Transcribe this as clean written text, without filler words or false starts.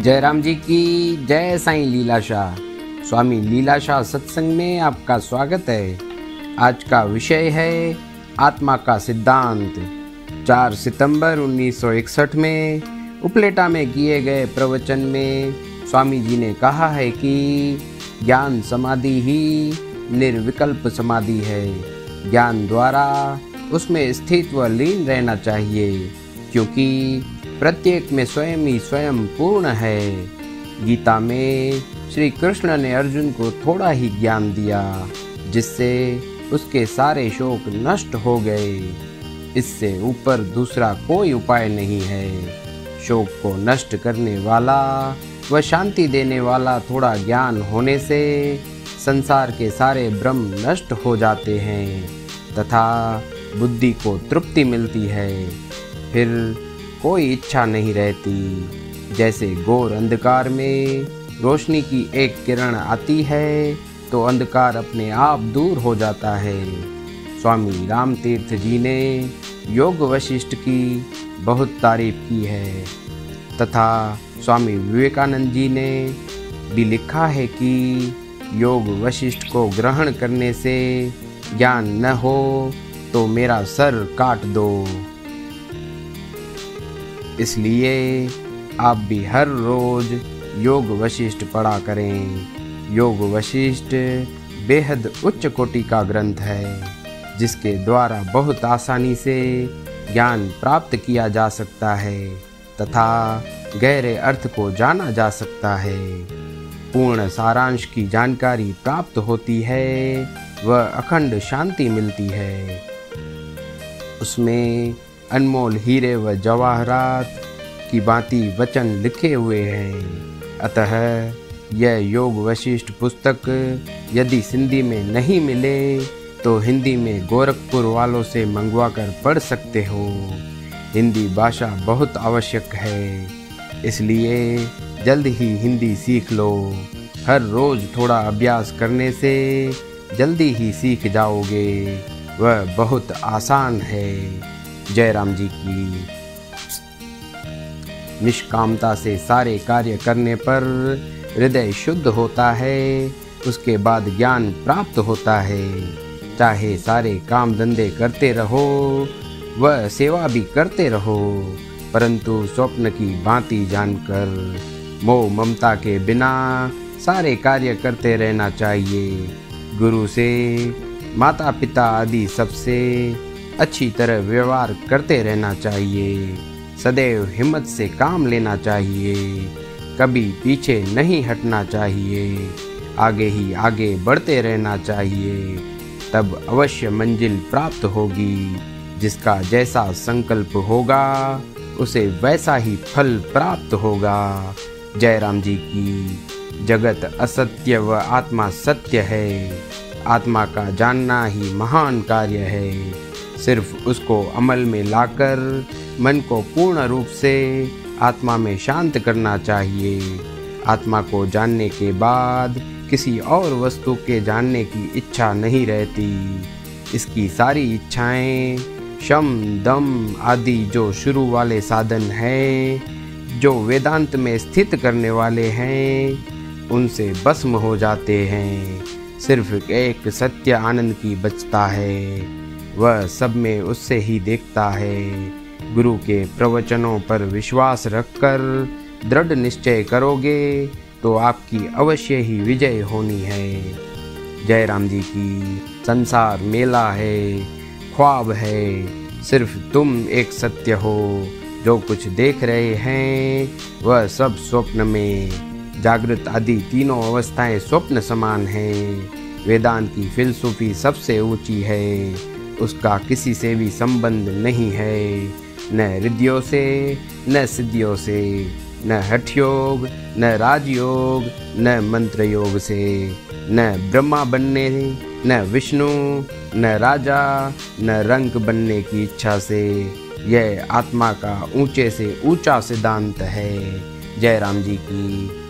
जयराम जी की जय। साईं लीलाशाह स्वामी लीलाशाह सत्संग में आपका स्वागत है। आज का विषय है आत्मा का सिद्धांत। 4 सितंबर 1961 में उपलेटा में किए गए प्रवचन में स्वामी जी ने कहा है कि ज्ञान समाधि ही निर्विकल्प समाधि है। ज्ञान द्वारा उसमें स्थित व लीन रहना चाहिए, क्योंकि प्रत्येक में स्वयं ही स्वयं पूर्ण है। गीता में श्री कृष्ण ने अर्जुन को थोड़ा ही ज्ञान दिया, जिससे उसके सारे शोक नष्ट हो गए। इससे ऊपर दूसरा कोई उपाय नहीं है। शोक को नष्ट करने वाला व शांति देने वाला थोड़ा ज्ञान होने से संसार के सारे भ्रम नष्ट हो जाते हैं तथा बुद्धि को तृप्ति मिलती है। फिर कोई इच्छा नहीं रहती। जैसे घोर अंधकार में रोशनी की एक किरण आती है तो अंधकार अपने आप दूर हो जाता है। स्वामी रामतीर्थ जी ने योग वशिष्ठ की बहुत तारीफ की है तथा स्वामी विवेकानंद जी ने भी लिखा है कि योग वशिष्ठ को ग्रहण करने से ज्ञान न हो तो मेरा सर काट दो। इसलिए आप भी हर रोज योग वशिष्ठ पढ़ा करें। योग वशिष्ठ बेहद उच्च कोटि का ग्रंथ है, जिसके द्वारा बहुत आसानी से ज्ञान प्राप्त किया जा सकता है तथा गहरे अर्थ को जाना जा सकता है। पूर्ण सारांश की जानकारी प्राप्त होती है व अखंड शांति मिलती है। उसमें अनमोल हीरे व जवाहरात की भांति वचन लिखे हुए हैं। अतः यह योग वशिष्ठ पुस्तक यदि सिंधी में नहीं मिले तो हिंदी में गोरखपुर वालों से मंगवा कर पढ़ सकते हो। हिंदी भाषा बहुत आवश्यक है, इसलिए जल्द ही हिंदी सीख लो। हर रोज थोड़ा अभ्यास करने से जल्दी ही सीख जाओगे। वह बहुत आसान है। जयराम जी की। निष्कामता से सारे कार्य करने पर हृदय शुद्ध होता है, उसके बाद ज्ञान प्राप्त होता है। चाहे सारे काम धंधे करते रहो व सेवा भी करते रहो, परंतु स्वप्न की भांति जानकर मोह ममता के बिना सारे कार्य करते रहना चाहिए। गुरु से, माता पिता आदि सबसे अच्छी तरह व्यवहार करते रहना चाहिए। सदैव हिम्मत से काम लेना चाहिए। कभी पीछे नहीं हटना चाहिए। आगे ही आगे बढ़ते रहना चाहिए। तब अवश्य मंजिल प्राप्त होगी। जिसका जैसा संकल्प होगा उसे वैसा ही फल प्राप्त होगा। जयराम जी की। जगत असत्य व आत्मा सत्य है। आत्मा का जानना ही महान कार्य है। सिर्फ उसको अमल में लाकर मन को पूर्ण रूप से आत्मा में शांत करना चाहिए। आत्मा को जानने के बाद किसी और वस्तु के जानने की इच्छा नहीं रहती। इसकी सारी इच्छाएं, शम दम आदि जो शुरू वाले साधन हैं, जो वेदांत में स्थित करने वाले हैं, उनसे भस्म हो जाते हैं। सिर्फ एक सत्य आनंद की बचता है। वह सब में उससे ही देखता है। गुरु के प्रवचनों पर विश्वास रखकर दृढ़ निश्चय करोगे तो आपकी अवश्य ही विजय होनी है। जयराम जी की। संसार मेला है, ख्वाब है। सिर्फ तुम एक सत्य हो। जो कुछ देख रहे हैं वह सब स्वप्न में। जागृत आदि तीनों अवस्थाएं स्वप्न समान हैं। वेदांत की फिलसूफी सबसे ऊंची है। उसका किसी से भी संबंध नहीं है, न रिद्धियों से, न सिद्धियों से, न हठ योग, न राजयोग, न मंत्र योग से, न ब्रह्मा बनने, न विष्णु, न राजा, न रंक बनने की इच्छा से। यह आत्मा का ऊंचे से ऊंचा सिद्धांत है। जयराम जी की।